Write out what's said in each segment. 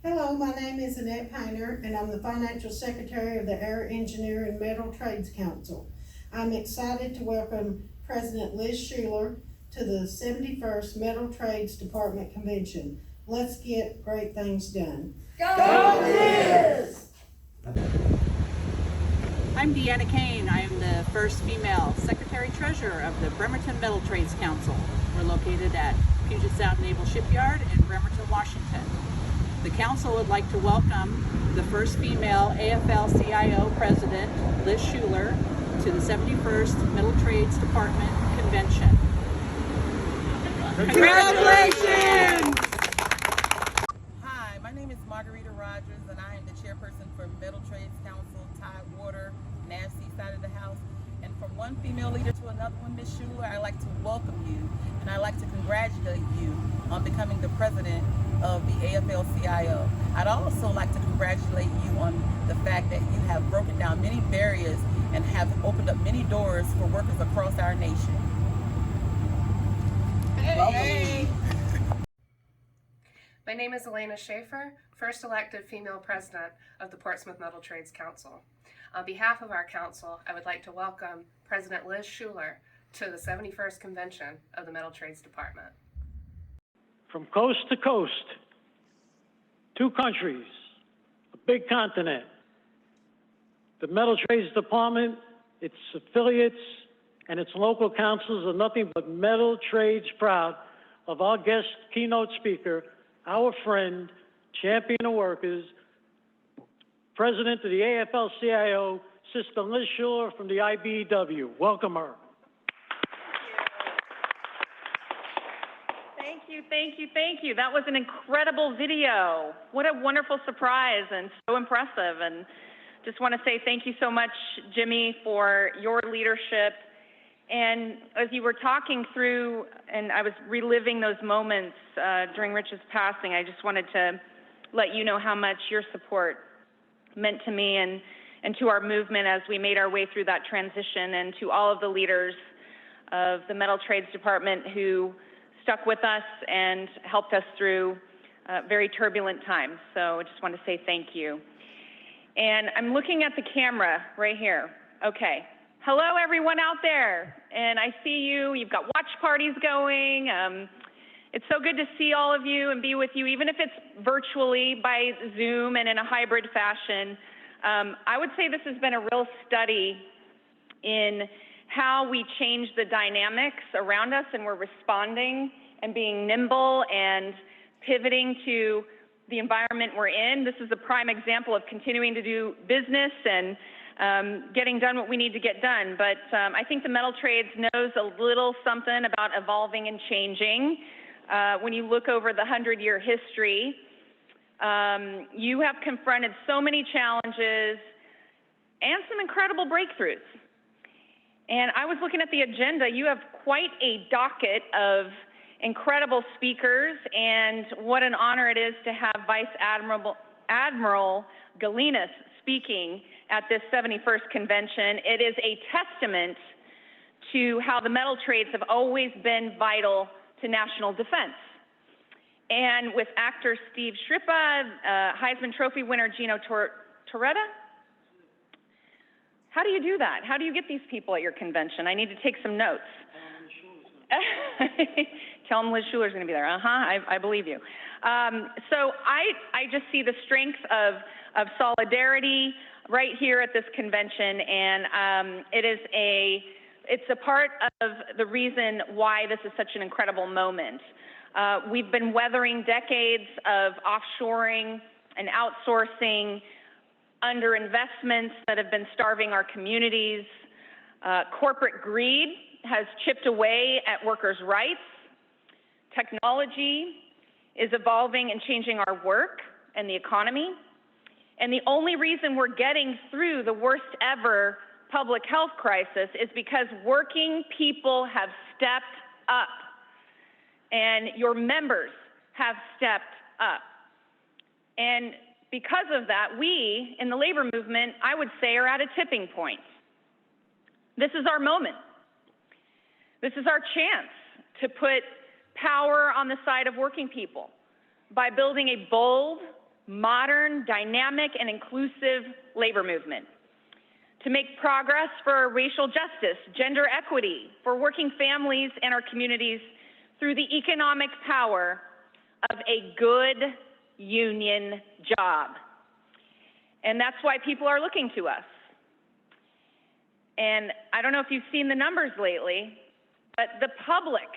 Hello, my name is Annette Painter, and I'm the Financial Secretary of the Air Engineer and Metal Trades Council. I'm excited to welcome President Liz Shuler to the 71st Metal Trades Department Convention. Let's get great things done. Go Liz! I'm Deanna Kane. I am the first female Secretary-Treasurer of the Bremerton Metal Trades Council. We're located at Puget Sound Naval Shipyard in Bremerton, Washington. The Council would like to welcome the first female AFL-CIO President Liz Shuler to the 71st Metal Trades Department Convention. Congratulations! Hi, my name is Margarita Rogers, and I am the chairperson for Metal Trades Council, Tidewater, NAVC side of the house. And from one female leader to another one, Ms. Shuler, I'd like to welcome you, and I'd like to congratulate you on becoming the president of the AFL-CIO. I'd also like to congratulate you on the fact that you have broken down many barriers and have opened up many doors for workers across our nation. Hey! My name is Elena Schaefer, first elected female president of the Portsmouth Metal Trades Council. On behalf of our council, I would like to welcome President Liz Shuler to the 71st Convention of the Metal Trades Department. From coast to coast, 2 countries, a big continent. The Metal Trades Department, its affiliates, and its local councils are nothing but metal trades proud of our guest keynote speaker, our friend, champion of workers, President of the AFL-CIO, Sister Liz Shuler from the IBEW. Welcome her. Thank you. That was an incredible video. What a wonderful surprise and so impressive. And just want to say thank you so much, Jimmy, for your leadership. And as you were talking through, and I was reliving those moments during Rich's passing, I just wanted to let you know how much your support meant to me and to our movement as we made our way through that transition, and to all of the leaders of the Metal Trades Department who stuck with us and helped us through very turbulent times. So I just want to say thank you. And I'm looking at the camera right here. Okay. Hello, everyone out there. And I see you. You've got watch parties going. It's so good to see all of you and be with you, even if it's virtually by Zoom and in a hybrid fashion. I would say this has been a real study in how we change the dynamics around us, and we're responding and being nimble and pivoting to the environment we're in. This is a prime example of continuing to do business and getting done what we need to get done. But I think the metal trades knows a little something about evolving and changing. When you look over the 100-year history, you have confronted so many challenges and some incredible breakthroughs. And I was looking at the agenda. You have quite a docket of incredible speakers, and what an honor it is to have Vice Admiral Galinas speaking at this 71st convention. It is a testament to how the metal trades have always been vital to national defense. And with actor Steve Shrippa, Heisman Trophy winner Gino Torretta, how do you do that? How do you get these people at your convention? I need to take some notes. Tell them Liz Shuler's going to be there. I believe you. So I just see the strength of solidarity right here at this convention, and it's a part of the reason why this is such an incredible moment. We've been weathering decades of offshoring and outsourcing, underinvestments that have been starving our communities. Corporate greed has chipped away at workers' rights. Technology is evolving and changing our work and the economy. And the only reason we're getting through the worst ever public health crisis is because working people have stepped up, and your members have stepped up. And because of that, we in the labor movement, I would say, are at a tipping point. This is our moment. This is our chance to put power on the side of working people by building a bold, modern, dynamic, and inclusive labor movement. To make progress for racial justice, gender equity, for working families and our communities through the economic power of a good union job. And that's why people are looking to us. And I don't know if you've seen the numbers lately, but the public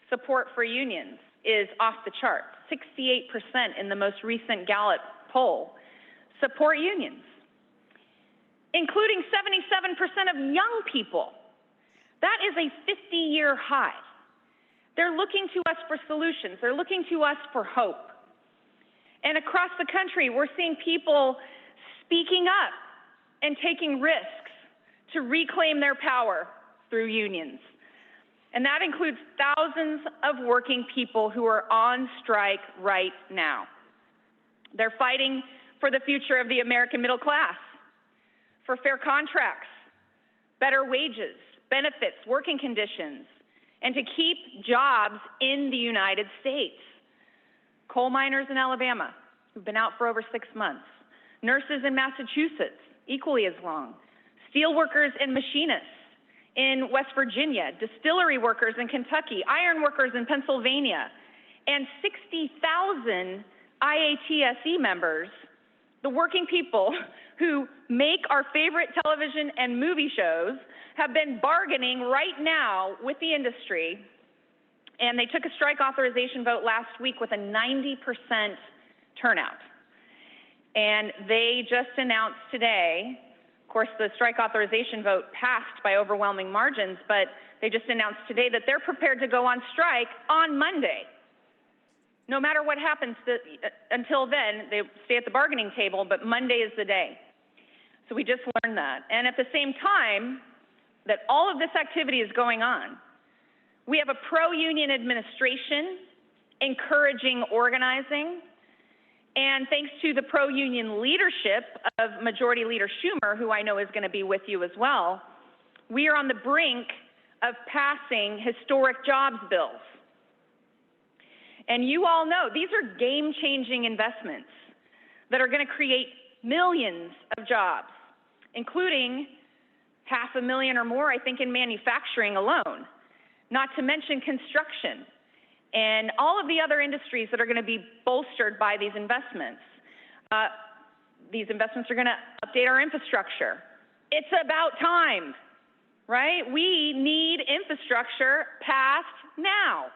support for unions is off the charts. 68% in the most recent Gallup poll support unions, including 77% of young people. That is a 50-year high. They're looking to us for solutions. They're looking to us for hope. And across the country, we're seeing people speaking up and taking risks to reclaim their power through unions. And that includes thousands of working people who are on strike right now. They're fighting for the future of the American middle class, for fair contracts, better wages, benefits, working conditions, and to keep jobs in the United States. Coal miners in Alabama, who've been out for over 6 months. Nurses in Massachusetts, equally as long. Steel workers and machinists in West Virginia, distillery workers in Kentucky, iron workers in Pennsylvania, and 60,000 IATSE members, the working people who make our favorite television and movie shows, have been bargaining right now with the industry, and they took a strike authorization vote last week with a 90% turnout. And they just announced today, of course, the strike authorization vote passed by overwhelming margins, but they just announced today that they're prepared to go on strike on Monday. No matter what happens until then, they stay at the bargaining table, but Monday is the day. So we just learned that. And at the same time that all of this activity is going on, we have a pro-union administration encouraging organizing. And thanks to the pro-union leadership of Majority Leader Schumer, who I know is going to be with you as well, we are on the brink of passing historic jobs bills. And you all know these are game-changing investments that are going to create millions of jobs, including 500,000 or more, I think, in manufacturing alone, not to mention construction and all of the other industries that are going to be bolstered by these investments. These investments are going to update our infrastructure. It's about time, right? We need infrastructure passed now.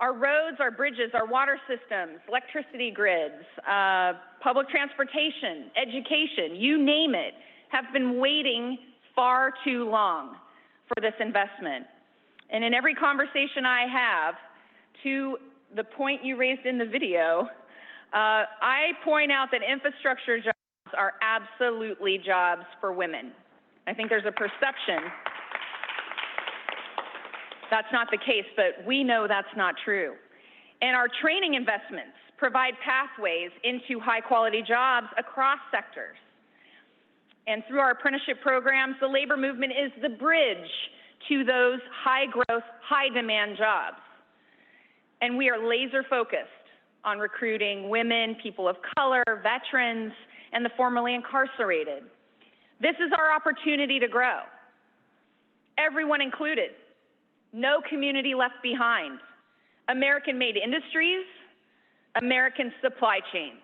Our roads, our bridges, our water systems, electricity grids, public transportation, education, you name it, have been waiting far too long for this investment. And in every conversation I have, to the point you raised in the video, I point out that infrastructure jobs are absolutely jobs for women. I think there's a perception that's not the case, but we know that's not true. And our training investments provide pathways into high-quality jobs across sectors. And through our apprenticeship programs, the labor movement is the bridge to those high-growth, high-demand jobs. And we are laser-focused on recruiting women, people of color, veterans, and the formerly incarcerated. This is our opportunity to grow. Everyone included. No community left behind. American-made industries, American supply chains.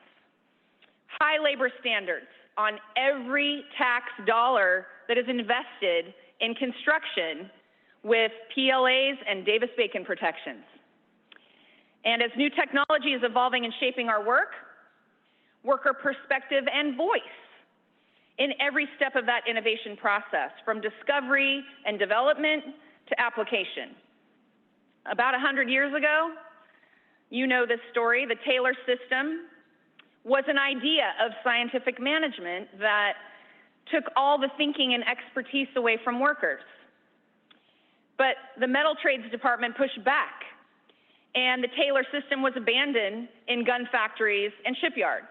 High labor standards on every tax dollar that is invested in construction with PLAs and Davis-Bacon protections. And as new technology is evolving and shaping our work, worker perspective and voice in every step of that innovation process, from discovery and development to application. About 100 years ago, you know this story, the Taylor system was an idea of scientific management that took all the thinking and expertise away from workers. But the Metal Trades Department pushed back, and the Taylor system was abandoned in gun factories and shipyards.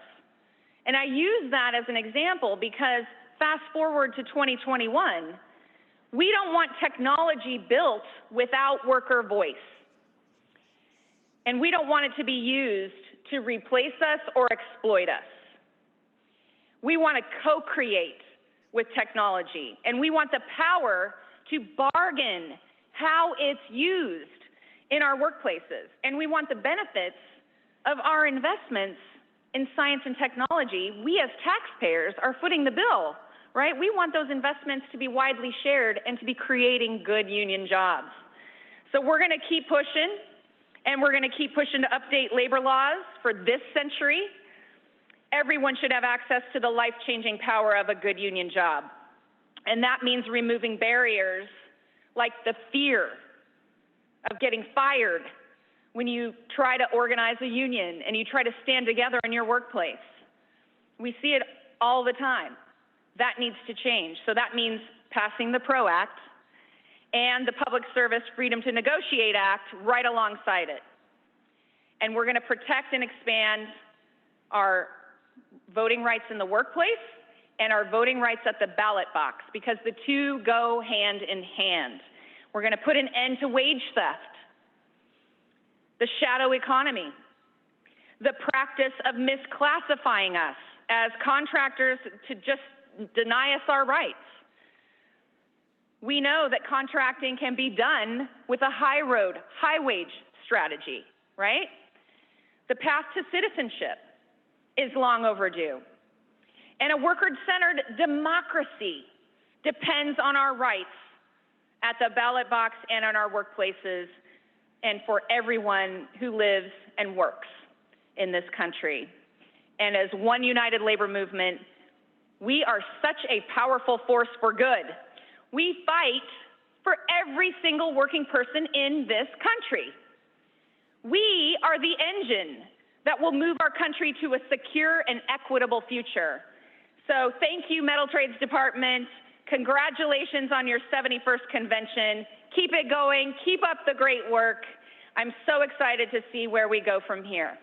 And I use that as an example because fast forward to 2021, we don't want technology built without worker voice. And we don't want it to be used to replace us or exploit us. We want to co-create with technology, and we want the power to bargain how it's used in our workplaces. And we want the benefits of our investments in science and technology. We as taxpayers are footing the bill, right? We want those investments to be widely shared and to be creating good union jobs. So we're going to keep pushing, and we're going to keep pushing to update labor laws for this century. Everyone should have access to the life-changing power of a good union job. And that means removing barriers like the fear of getting fired when you try to organize a union and you try to stand together in your workplace. We see it all the time. That needs to change. So that means passing the PRO Act and the Public Service Freedom to Negotiate Act right alongside it. And we're going to protect and expand our voting rights in the workplace and our voting rights at the ballot box, because the two go hand in hand. We're going to put an end to wage theft, the shadow economy, the practice of misclassifying us as contractors to just deny us our rights. We know that contracting can be done with a high road, high wage strategy, right? The path to citizenship is long overdue. And a worker-centered democracy depends on our rights at the ballot box and in our workplaces and for everyone who lives and works in this country. And as one united labor movement, we are such a powerful force for good. We fight for every single working person in this country. We are the engine that will move our country to a secure and equitable future. So thank you, Metal Trades Department. Congratulations on your 71st convention. Keep it going. Keep up the great work. I'm so excited to see where we go from here.